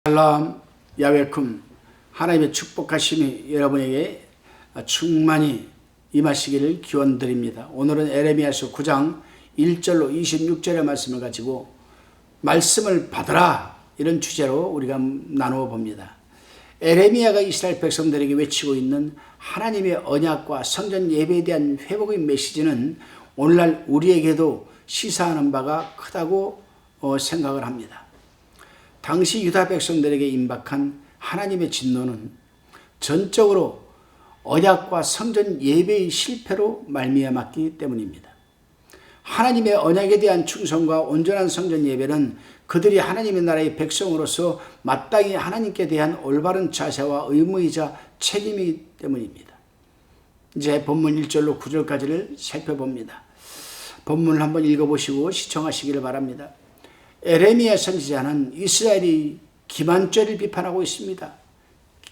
샬롬 야웨쿰. 하나님의 축복하심이 여러분에게 충만히 임하시기를 기원드립니다. 오늘은 에레미야서 9장 1절로 26절의 말씀을 가지고 말씀을 받으라, 이런 주제로 우리가 나누어 봅니다. 에레미야가 이스라엘 백성들에게 외치고 있는 하나님의 언약과 성전 예배에 대한 회복의 메시지는 오늘날 우리에게도 시사하는 바가 크다고 생각을 합니다. 당시 유다 백성들에게 임박한 하나님의 진노는 전적으로 언약과 성전 예배의 실패로 말미암았기 때문입니다. 하나님의 언약에 대한 충성과 온전한 성전 예배는 그들이 하나님의 나라의 백성으로서 마땅히 하나님께 대한 올바른 자세와 의무이자 책임이기 때문입니다. 이제 본문 1절로 9절까지를 살펴봅니다. 본문을 한번 읽어보시고 시청하시기를 바랍니다. 에레미야 선지자는 이스라엘이 기만죄를 비판하고 있습니다.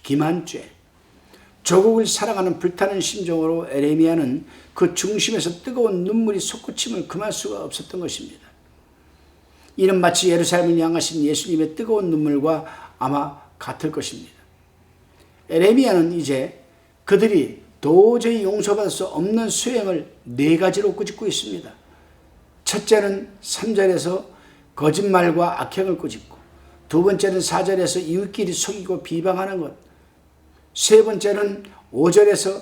기만죄. 조국을 사랑하는 불타는 심정으로 에레미야는 그 중심에서 뜨거운 눈물이 솟구침을 금할 수가 없었던 것입니다. 이는 마치 예루살렘을 향하신 예수님의 뜨거운 눈물과 아마 같을 것입니다. 에레미야는 이제 그들이 도저히 용서받을 수 없는 수행을 4가지로 꾸짖고 있습니다. 첫째는 3절에서 거짓말과 악행을 꾸짖고, 두 번째는 4절에서 이웃끼리 속이고 비방하는 것, 세 번째는 5절에서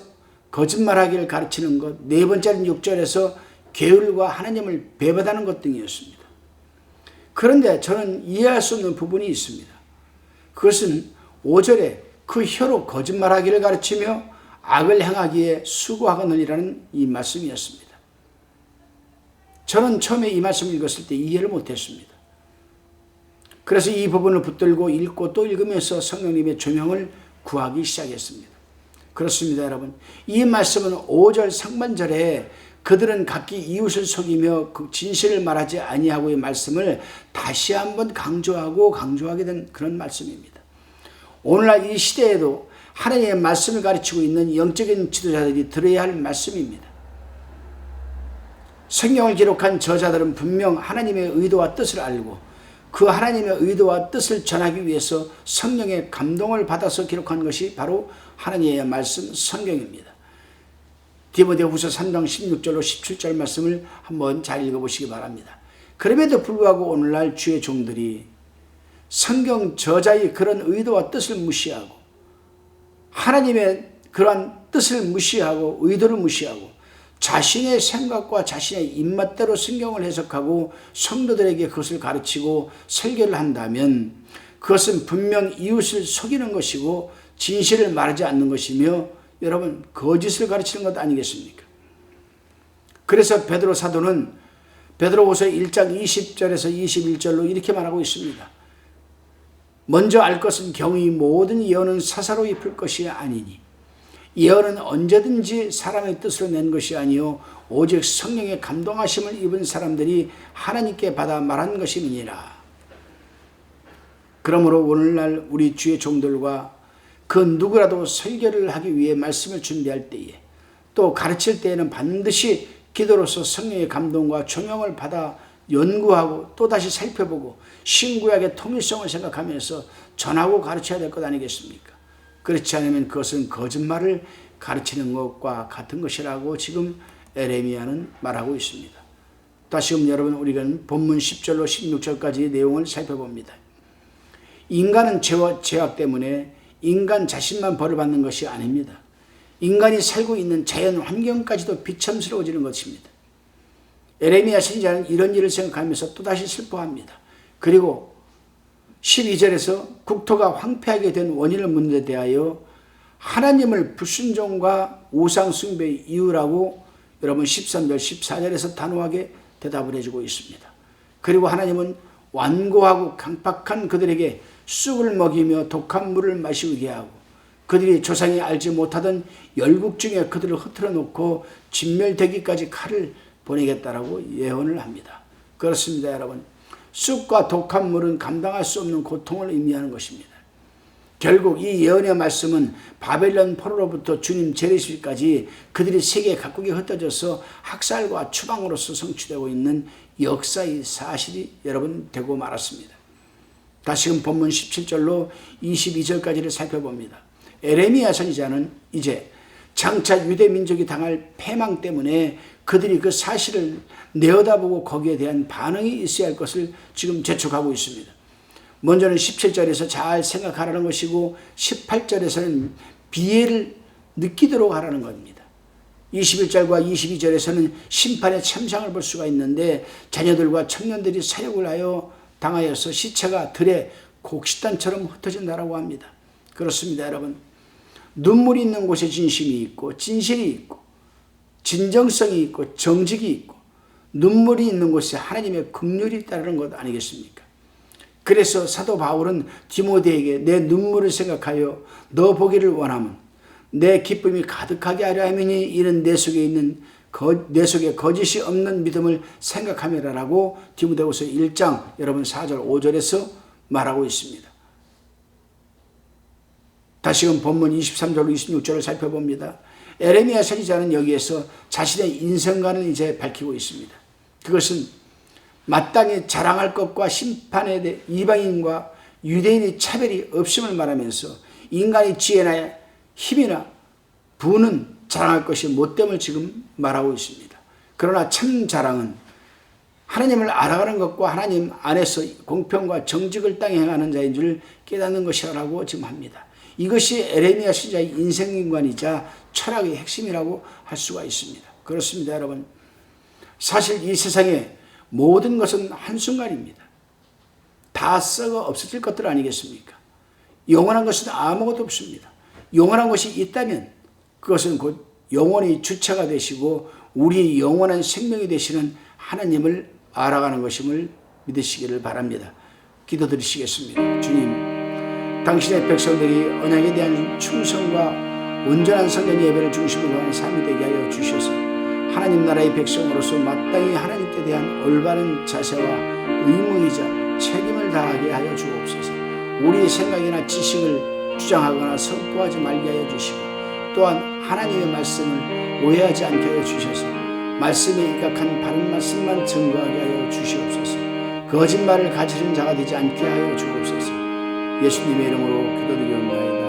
거짓말하기를 가르치는 것, 네 번째는 6절에서 게을과 하나님을 배반하는 것 등이었습니다. 그런데 저는 이해할 수 없는 부분이 있습니다. 그것은 5절에 그 혀로 거짓말하기를 가르치며 악을 행하기에 수고하거늘이라는 이 말씀이었습니다. 저는 처음에 이 말씀을 읽었을 때 이해를 못했습니다. 그래서 이 부분을 붙들고 읽고 또 읽으면서 성령님의 조명을 구하기 시작했습니다. 그렇습니다, 여러분. 이 말씀은 5절 상반절에 그들은 각기 이웃을 속이며 그 진실을 말하지 아니하고의 말씀을 다시 한번 강조하게 된 그런 말씀입니다. 오늘날 이 시대에도 하나님의 말씀을 가르치고 있는 영적인 지도자들이 들어야 할 말씀입니다. 성경을 기록한 저자들은 분명 하나님의 의도와 뜻을 알고 그 하나님의 의도와 뜻을 전하기 위해서 성령의 감동을 받아서 기록한 것이 바로 하나님의 말씀 성경입니다. 디모데후서 3장 16절로 17절 말씀을 한번 잘 읽어보시기 바랍니다. 그럼에도 불구하고 오늘날 주의 종들이 성경 저자의 그런 의도와 뜻을 무시하고 하나님의 그러한 뜻을 무시하고 의도를 무시하고 자신의 생각과 자신의 입맛대로 성경을 해석하고 성도들에게 그것을 가르치고 설교를 한다면 그것은 분명 이웃을 속이는 것이고 진실을 말하지 않는 것이며 여러분 거짓을 가르치는 것 아니겠습니까? 그래서 베드로 사도는 베드로후서 1장 20절에서 21절로 이렇게 말하고 있습니다. 먼저 알 것은 경히 모든 예언은 사사로 입힐 것이 아니니 예언은 언제든지 사람의 뜻으로 낸 것이 아니요 오직 성령의 감동하심을 입은 사람들이 하나님께 받아 말한 것임이니라. 그러므로 오늘날 우리 주의 종들과 그 누구라도 설교를 하기 위해 말씀을 준비할 때에 또 가르칠 때에는 반드시 기도로서 성령의 감동과 조명을 받아 연구하고 또다시 살펴보고 신구약의 통일성을 생각하면서 전하고 가르쳐야 될 것 아니겠습니까? 그렇지 않으면 그것은 거짓말을 가르치는 것과 같은 것이라고 지금 에레미야는 말하고 있습니다. 다시금 여러분 우리가 본문 10절로 16절까지 내용을 살펴봅니다. 인간은 죄와 죄악 때문에 인간 자신만 벌을 받는 것이 아닙니다. 인간이 살고 있는 자연 환경까지도 비참스러워지는 것입니다. 에레미야 선지자는 이런 일을 생각하면서 또다시 슬퍼합니다. 그리고 12절에서 국토가 황폐하게 된 원인을 묻는 데 대하여 하나님을 불순종과 우상숭배의 이유라고 여러분 13절 14절에서 단호하게 대답을 해주고 있습니다. 그리고 하나님은 완고하고 강팍한 그들에게 쑥을 먹이며 독한 물을 마시게 하고 그들이 조상이 알지 못하던 열국 중에 그들을 흩어져 놓고 진멸되기까지 칼을 보내겠다라고 예언을 합니다. 그렇습니다, 여러분. 쑥과 독한 물은 감당할 수 없는 고통을 의미하는 것입니다. 결국 이 예언의 말씀은 바벨론 포로로부터 주님 재림시까지 그들이 세계 각국에 흩어져서 학살과 추방으로서 성취되고 있는 역사의 사실이 여러분 되고 말았습니다. 다시금 본문 17절로 22절까지를 살펴봅니다. 에레미야 선지자는 이제 장차 유대 민족이 당할 패망 때문에 그들이 그 사실을 내어다보고 거기에 대한 반응이 있어야 할 것을 지금 재촉하고 있습니다. 먼저는 17절에서 잘 생각하라는 것이고 18절에서는 비애를 느끼도록 하라는 겁니다. 21절과 22절에서는 심판의 참상을 볼 수가 있는데 자녀들과 청년들이 사역을 하여 당하여서 시체가 들에 곡식단처럼 흩어진다라고 합니다. 그렇습니다, 여러분. 눈물이 있는 곳에 진심이 있고 진실이 있고 진정성이 있고 정직이 있고 눈물이 있는 곳에 하나님의 긍휼이 있다는 것 아니겠습니까? 그래서 사도 바울은 디모데에게 내 눈물을 생각하여 너 보기를 원하면 내 기쁨이 가득하게 하려 함이니 이는 내 속에 거짓이 없는 믿음을 생각함이라라고 디모데후서 1장 여러분 4절 5절에서 말하고 있습니다. 다시금 본문 23절로 26절을 살펴봅니다. 에레미야 선지자는 여기에서 자신의 인생관을 이제 밝히고 있습니다. 그것은 마땅히 자랑할 것과 심판에 대해 이방인과 유대인의 차별이 없음을 말하면서 인간의 지혜나 힘이나 부는 자랑할 것이 못됨을 지금 말하고 있습니다. 그러나 참 자랑은 하나님을 알아가는 것과 하나님 안에서 공평과 정직을 땅에 행하는 자인 줄 깨닫는 것이라고 지금 합니다. 이것이 에레미야 선지자의 인생인관이자 철학의 핵심이라고 할 수가 있습니다. 그렇습니다, 여러분. 사실 이 세상에 모든 것은 한순간입니다. 다 썩어 없어질 것들 아니겠습니까? 영원한 것은 아무것도 없습니다. 영원한 것이 있다면 그것은 곧 영원의 주체가 되시고 우리 영원한 생명이 되시는 하나님을 알아가는 것임을 믿으시기를 바랍니다. 기도드리시겠습니다. 주님, 당신의 백성들이 언약에 대한 충성과 온전한 성전 예배를 중심으로 하는 삶이 되게 하여 주셔서 하나님 나라의 백성으로서 마땅히 하나님께 대한 올바른 자세와 의무이자 책임을 다하게 하여 주옵소서. 우리의 생각이나 지식을 주장하거나 선포하지 말게 하여 주시고 또한 하나님의 말씀을 오해하지 않게 하여 주셔서 말씀에 입각한 바른 말씀만 증거하게 하여 주시옵소서. 거짓말을 가지는 자가 되지 않게 하여 주옵소서. 예수님의 이름으로 기도드리옵나이다.